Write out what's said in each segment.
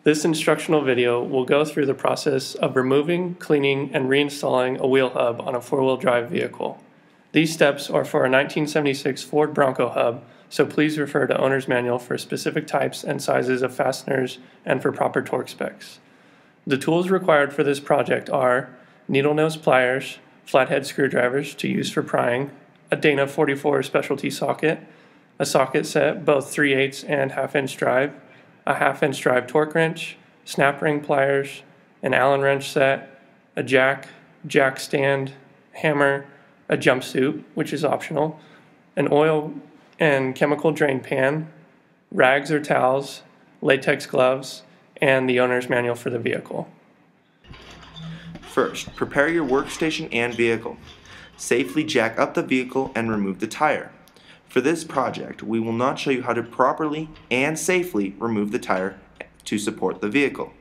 This instructional video will go through the process of removing, cleaning, and reinstalling a wheel hub on a four-wheel drive vehicle. These steps are for a 1976 Ford Bronco hub, so please refer to owner's manual for specific types and sizes of fasteners and for proper torque specs. The tools required for this project are needle nose pliers, flathead screwdrivers to use for prying, a Dana 44 specialty socket, a socket set both 3/8 and 1/2 inch drive, a 1/2 inch drive torque wrench, snap ring pliers, an Allen wrench set, a jack stand, hammer, a jumpsuit, which is optional, an oil and chemical drain pan, rags or towels, latex gloves, and the owner's manual for the vehicle. First, prepare your workstation and vehicle. Safely jack up the vehicle and remove the tire. For this project, we will not show you how to properly and safely remove the tire to support the vehicle.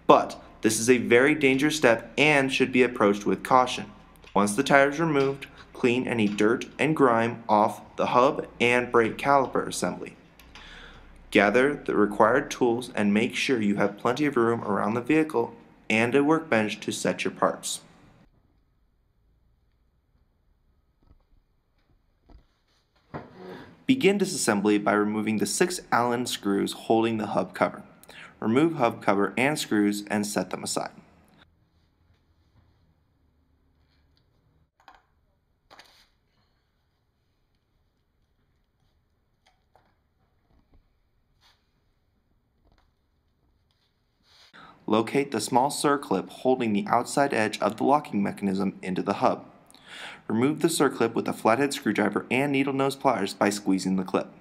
But this is a very dangerous step and should be approached with caution. Once the tire is removed, clean any dirt and grime off the hub and brake caliper assembly. Gather the required tools and make sure you have plenty of room around the vehicle and a workbench to set your parts. Begin disassembly by removing the 6 Allen screws holding the hub cover. Remove hub cover and screws and set them aside. Locate the small circlip holding the outside edge of the locking mechanism into the hub. Remove the circlip with a flathead screwdriver and needle nose pliers by squeezing the clip.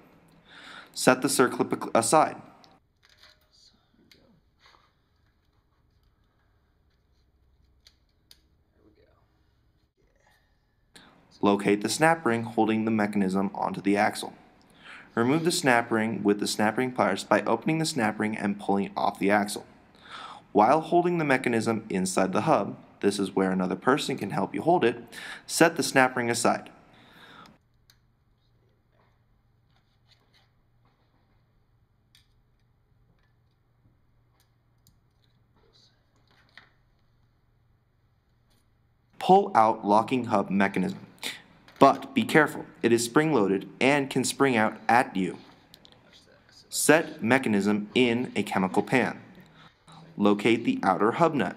Set the circlip aside. Locate the snap ring holding the mechanism onto the axle. Remove the snap ring with the snap ring pliers by opening the snap ring and pulling it off the axle. While holding the mechanism inside the hub, this is where another person can help you hold it, set the snap ring aside. Pull out locking hub mechanism. But be careful, it is spring-loaded and can spring out at you. Set mechanism in a chemical pan. Locate the outer hub nut.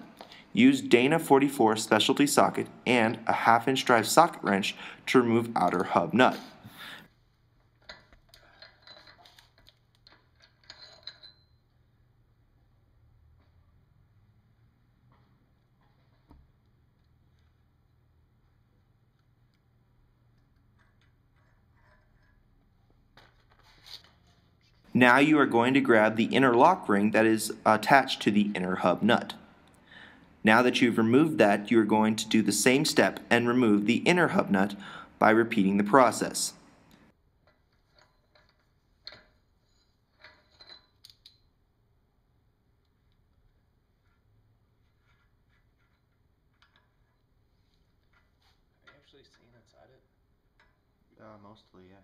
Use Dana 44 specialty socket and a 1/2 inch drive socket wrench to remove outer hub nut. Now you are going to grab the inner lock ring that is attached to the inner hub nut. Now that you've removed that, you are going to do the same step and remove the inner hub nut by repeating the process. Have you actually seen inside it? Mostly, yeah.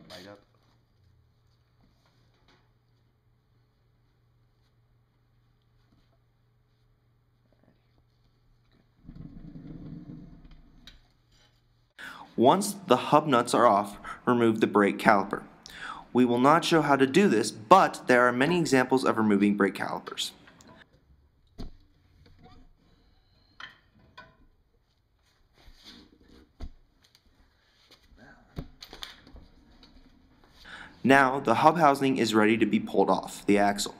Light up. Once the hub nuts are off, remove the brake caliper. We will not show how to do this, but there are many examples of removing brake calipers. Now the hub housing is ready to be pulled off the axle.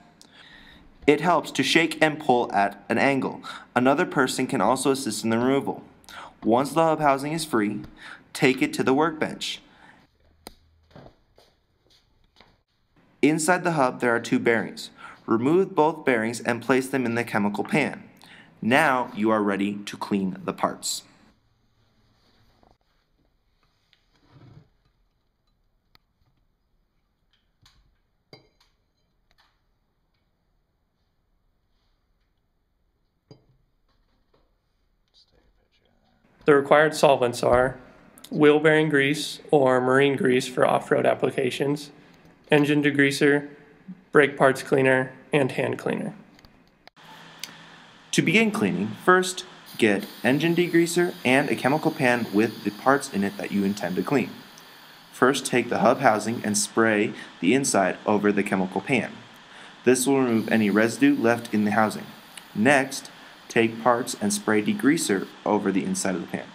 It helps to shake and pull at an angle. Another person can also assist in the removal. Once the hub housing is free, take it to the workbench. Inside the hub there are 2 bearings. Remove both bearings and place them in the chemical pan. Now you are ready to clean the parts. The required solvents are wheel bearing grease or marine grease for off-road applications, engine degreaser, brake parts cleaner, and hand cleaner. To begin cleaning, first get engine degreaser and a chemical pan with the parts in it that you intend to clean. First, take the hub housing and spray the inside over the chemical pan. This will remove any residue left in the housing. Next, take parts and spray degreaser over the inside of the pan.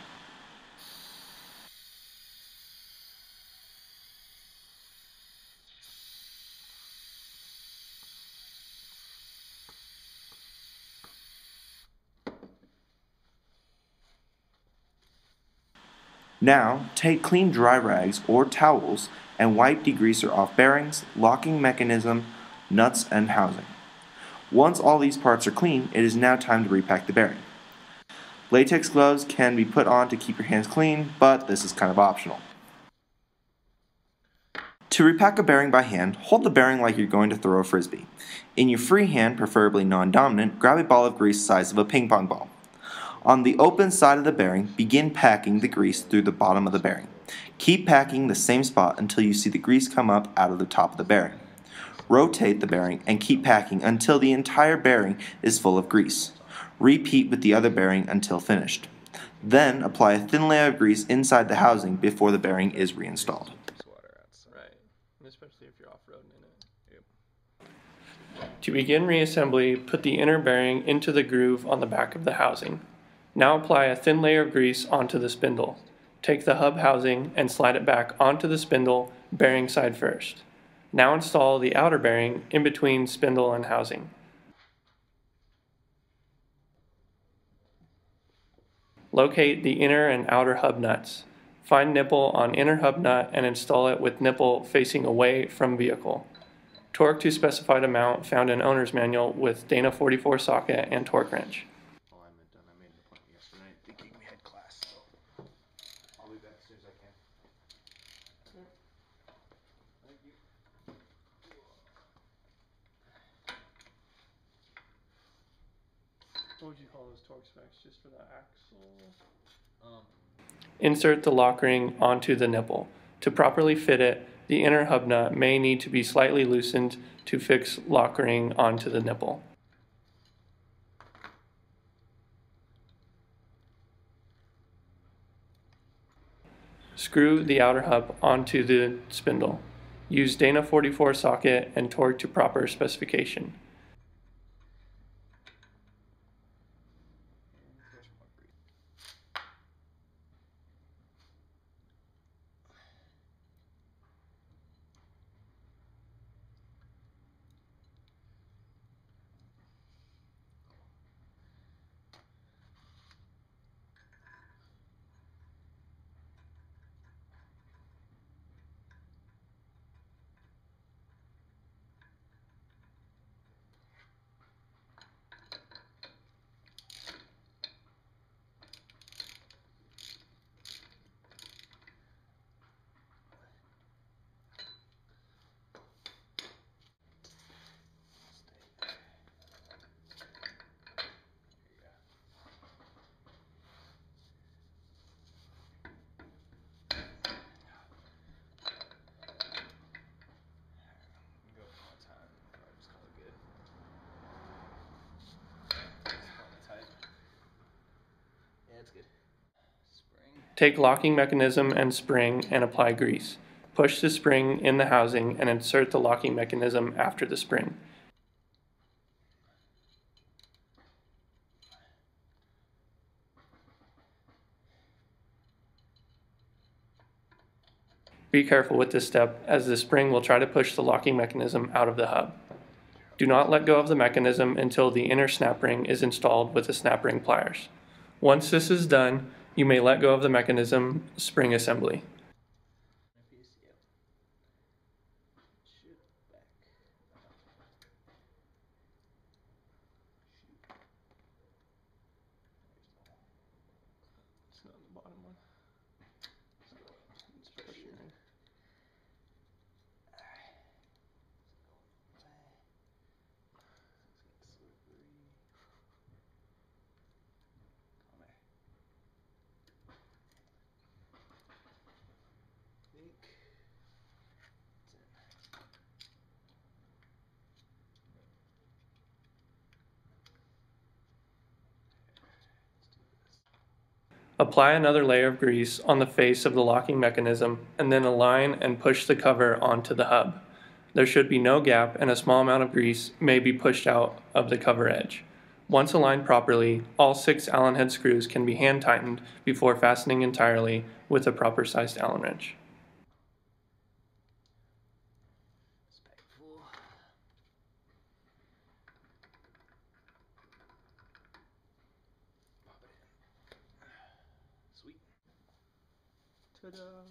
Now, take clean dry rags or towels and wipe degreaser off bearings, locking mechanism, nuts, and housing. Once all these parts are clean, it is now time to repack the bearing. Latex gloves can be put on to keep your hands clean, but this is kind of optional. To repack a bearing by hand, hold the bearing like you're going to throw a frisbee. In your free hand, preferably non-dominant, grab a ball of grease the size of a ping pong ball. On the open side of the bearing, begin packing the grease through the bottom of the bearing. Keep packing the same spot until you see the grease come up out of the top of the bearing. Rotate the bearing and keep packing until the entire bearing is full of grease. Repeat with the other bearing until finished. Then apply a thin layer of grease inside the housing before the bearing is reinstalled. Right, especially if you're off-roading in it. Yep. To begin reassembly, put the inner bearing into the groove on the back of the housing. Now apply a thin layer of grease onto the spindle. Take the hub housing and slide it back onto the spindle, bearing side first. Now install the outer bearing in between spindle and housing. Locate the inner and outer hub nuts. Find nipple on inner hub nut and install it with nipple facing away from vehicle. Torque to specified amount found in owner's manual with Dana 44 socket and torque wrench. I made an appointment yesterday thinking we had class, so I'll be back as soon as I can. Thank you. What would you call those torque specs just for the axle? Insert the lock ring onto the nipple. To properly fit it, the inner hub nut may need to be slightly loosened to fix lock ring onto the nipple. Screw the outer hub onto the spindle. Use Dana 44 socket and torque to proper specification. Take locking mechanism and spring and apply grease. Push the spring in the housing and insert the locking mechanism after the spring. Be careful with this step, as the spring will try to push the locking mechanism out of the hub. Do not let go of the mechanism until the inner snap ring is installed with the snap ring pliers. Once this is done, you may let go of the mechanism spring assembly. It's not the bottom one. It's pushing in. Apply another layer of grease on the face of the locking mechanism and then align and push the cover onto the hub. There should be no gap and a small amount of grease may be pushed out of the cover edge. Once aligned properly, all 6 Allen head screws can be hand tightened before fastening entirely with a proper sized Allen wrench. Sweet. Ta-da!